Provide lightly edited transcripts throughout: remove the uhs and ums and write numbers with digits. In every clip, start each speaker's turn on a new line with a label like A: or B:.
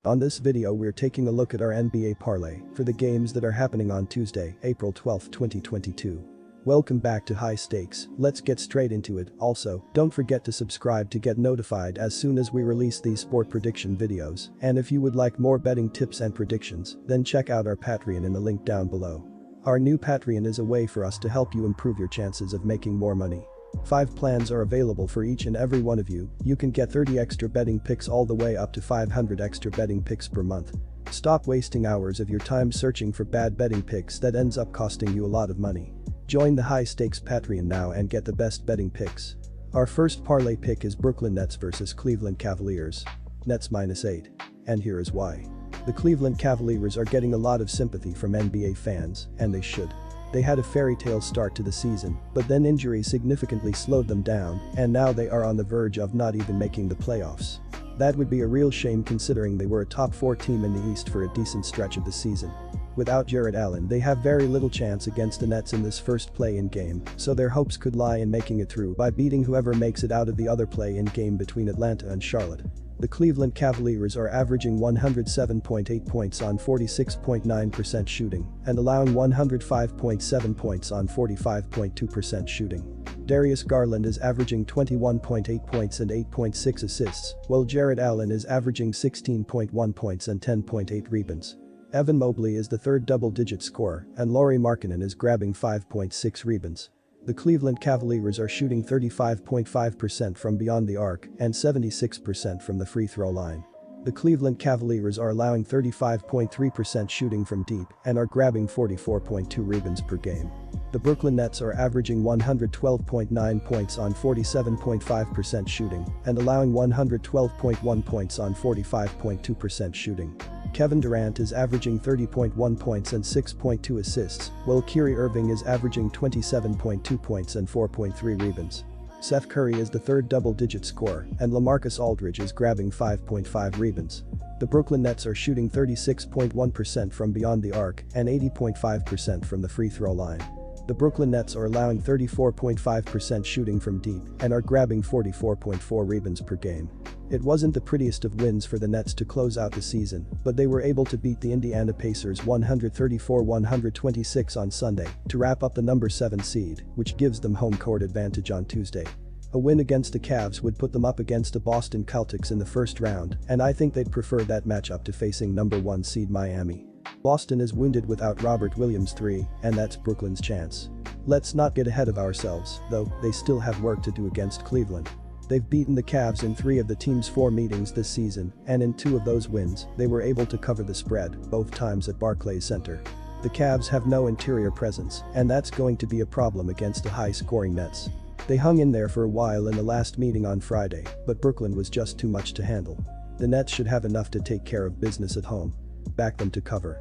A: On this video we're taking a look at our NBA parlay for the games that are happening on Tuesday, April 12, 2022. Welcome back to High Stakes, let's get straight into it. Also, don't forget to subscribe to get notified as soon as we release these sport prediction videos, and if you would like more betting tips and predictions, then check out our Patreon in the link down below. Our new Patreon is a way for us to help you improve your chances of making more money. 5 plans are available for each and every one of you. You can get 30 extra betting picks all the way up to 500 extra betting picks per month. Stop wasting hours of your time searching for bad betting picks that ends up costing you a lot of money. Join the High Stakes Patreon now and get the best betting picks. Our first parlay pick is Brooklyn Nets versus Cleveland Cavaliers. Nets -8. And here is why. The Cleveland Cavaliers are getting a lot of sympathy from NBA fans, and they should. They had a fairy tale start to the season, but then injuries significantly slowed them down, and now they are on the verge of not even making the playoffs. That would be a real shame considering they were a top 4 team in the East for a decent stretch of the season. Without Jared Allen, they have very little chance against the Nets in this first play-in game, so their hopes could lie in making it through by beating whoever makes it out of the other play-in game between Atlanta and Charlotte. The Cleveland Cavaliers are averaging 107.8 points on 46.9% shooting and allowing 105.7 points on 45.2% shooting. Darius Garland is averaging 21.8 points and 8.6 assists, while Jared Allen is averaging 16.1 points and 10.8 rebounds. Evan Mobley is the third double-digit scorer, and Lauri Markkanen is grabbing 5.6 rebounds. The Cleveland Cavaliers are shooting 35.5% from beyond the arc and 76% from the free throw line. The Cleveland Cavaliers are allowing 35.3% shooting from deep and are grabbing 44.2 rebounds per game. The Brooklyn Nets are averaging 112.9 points on 47.5% shooting and allowing 112.1 points on 45.2% shooting. Kevin Durant is averaging 30.1 points and 6.2 assists, while Kyrie Irving is averaging 27.2 points and 4.3 rebounds. Seth Curry is the third double-digit scorer, and LaMarcus Aldridge is grabbing 5.5 rebounds. The Brooklyn Nets are shooting 36.1% from beyond the arc and 80.5% from the free throw line. The Brooklyn Nets are allowing 34.5% shooting from deep and are grabbing 44.4 rebounds per game. It wasn't the prettiest of wins for the Nets to close out the season, but they were able to beat the Indiana Pacers 134-126 on Sunday to wrap up the number 7 seed, which gives them home court advantage on Tuesday. A win against the Cavs would put them up against the Boston Celtics in the first round, and I think they'd prefer that matchup to facing number 1 seed Miami. Boston is wounded without Robert Williams III, and that's Brooklyn's chance. Let's not get ahead of ourselves, though, they still have work to do against Cleveland. They've beaten the Cavs in 3 of the team's 4 meetings this season, and in 2 of those wins, they were able to cover the spread, both times at Barclays Center. The Cavs have no interior presence, and that's going to be a problem against the high-scoring Nets. They hung in there for a while in the last meeting on Friday, but Brooklyn was just too much to handle. The Nets should have enough to take care of business at home. Back them to cover.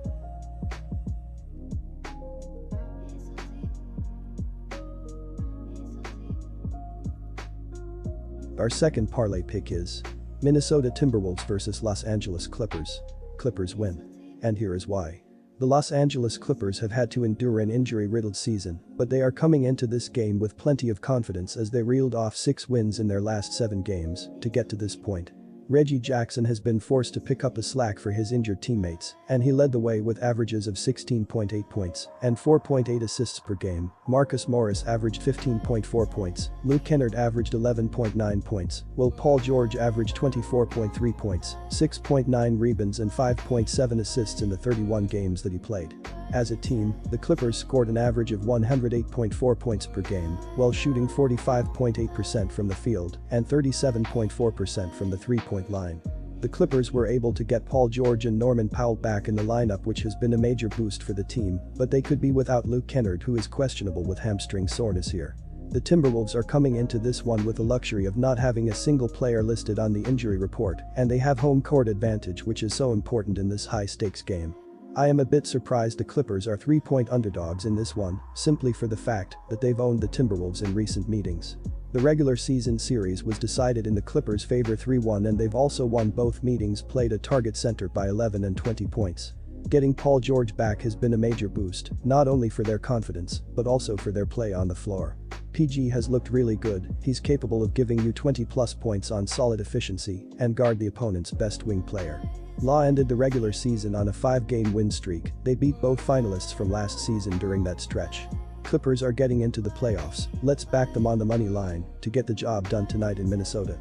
A: Our second parlay pick is Minnesota Timberwolves versus Los Angeles Clippers. Clippers win. And here is why. The Los Angeles Clippers have had to endure an injury-riddled season, but they are coming into this game with plenty of confidence as they reeled off 6 wins in their last 7 games to get to this point. Reggie Jackson has been forced to pick up the slack for his injured teammates, and he led the way with averages of 16.8 points and 4.8 assists per game. Marcus Morris averaged 15.4 points, Luke Kennard averaged 11.9 points, while Paul George averaged 24.3 points, 6.9 rebounds and 5.7 assists in the 31 games that he played. As a team, the Clippers scored an average of 108.4 points per game, while shooting 45.8% from the field and 37.4% from the three-point line. The Clippers were able to get Paul George and Norman Powell back in the lineup, which has been a major boost for the team, but they could be without Luke Kennard, who is questionable with hamstring soreness here. The Timberwolves are coming into this one with the luxury of not having a single player listed on the injury report, and they have home court advantage, which is so important in this high-stakes game. I am a bit surprised the Clippers are 3-point underdogs in this one, simply for the fact that they've owned the Timberwolves in recent meetings. The regular season series was decided in the Clippers' favor 3-1, and they've also won both meetings played at Target Center by 11 and 20 points. Getting Paul George back has been a major boost, not only for their confidence, but also for their play on the floor. PG has looked really good, he's capable of giving you 20+ points on solid efficiency and guard the opponent's best wing player. Law ended the regular season on a 5-game win streak. They beat both finalists from last season during that stretch. Clippers are getting into the playoffs. Let's back them on the money line to get the job done tonight in Minnesota.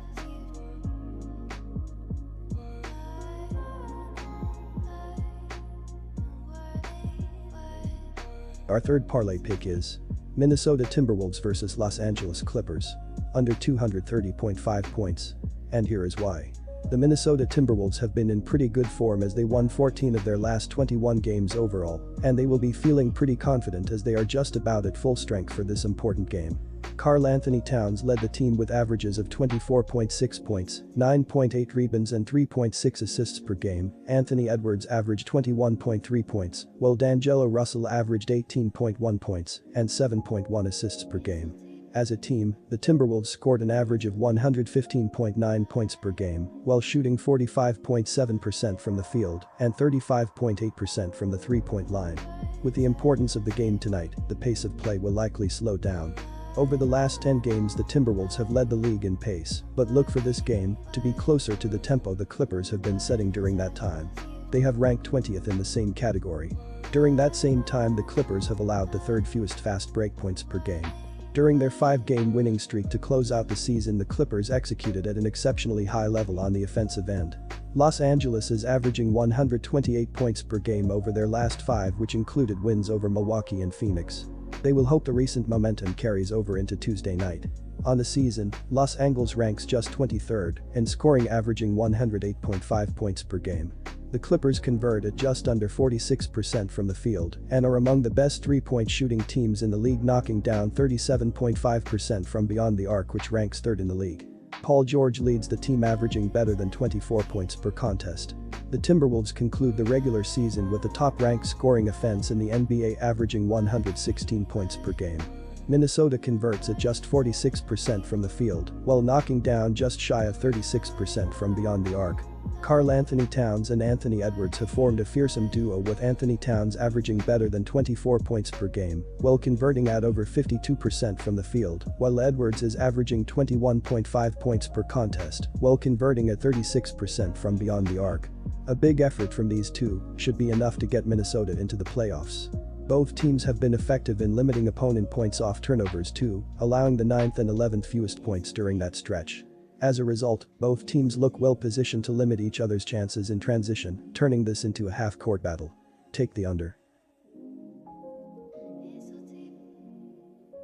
A: Our third parlay pick is Minnesota Timberwolves vs Los Angeles Clippers. Under 230.5 points. And here is why. The Minnesota Timberwolves have been in pretty good form as they won 14 of their last 21 games overall, and they will be feeling pretty confident as they are just about at full strength for this important game. Karl-Anthony Towns led the team with averages of 24.6 points, 9.8 rebounds and 3.6 assists per game. Anthony Edwards averaged 21.3 points, while D'Angelo Russell averaged 18.1 points and 7.1 assists per game. As a team, the Timberwolves scored an average of 115.9 points per game, while shooting 45.7% from the field and 35.8% from the three-point line. With the importance of the game tonight, the pace of play will likely slow down. Over the last 10 games the Timberwolves have led the league in pace, but look for this game to be closer to the tempo the Clippers have been setting during that time. They have ranked 20th in the same category. During that same time the Clippers have allowed the third fewest fast break points per game. During their 5-game winning streak to close out the season the Clippers executed at an exceptionally high level on the offensive end. Los Angeles is averaging 128 points per game over their last 5, which included wins over Milwaukee and Phoenix. They will hope the recent momentum carries over into Tuesday night. On the season, Los Angeles ranks just 23rd in scoring, averaging 108.5 points per game. The Clippers convert at just under 46% from the field and are among the best three-point shooting teams in the league, knocking down 37.5% from beyond the arc, which ranks 3rd in the league. Paul George leads the team, averaging better than 24 points per contest. The Timberwolves conclude the regular season with the top-ranked scoring offense in the NBA, averaging 116 points per game. Minnesota converts at just 46% from the field, while knocking down just shy of 36% from beyond the arc. Karl-Anthony Towns and Anthony Edwards have formed a fearsome duo, with Anthony Towns averaging better than 24 points per game, while converting at over 52% from the field, while Edwards is averaging 21.5 points per contest, while converting at 36% from beyond the arc. A big effort from these two should be enough to get Minnesota into the playoffs. Both teams have been effective in limiting opponent points off turnovers too, allowing the 9th and 11th fewest points during that stretch. As a result, both teams look well positioned to limit each other's chances in transition, turning this into a half-court battle. Take the under.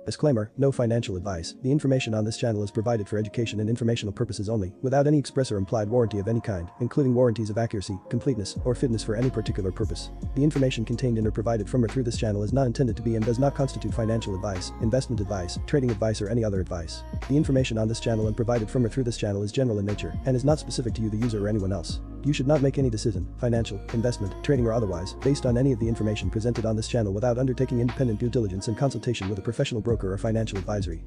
A: Disclaimer: no financial advice. The information on this channel is provided for education and informational purposes only, without any express or implied warranty of any kind, including warranties of accuracy, completeness, or fitness for any particular purpose. The information contained in or provided from or through this channel is not intended to be and does not constitute financial advice, investment advice, trading advice, or any other advice. The information on this channel and provided from or through this channel is general in nature and is not specific to you, the user, or anyone else. You should not make any decision, financial, investment, trading, or otherwise, based on any of the information presented on this channel without undertaking independent due diligence and consultation with a professional broker or financial advisory.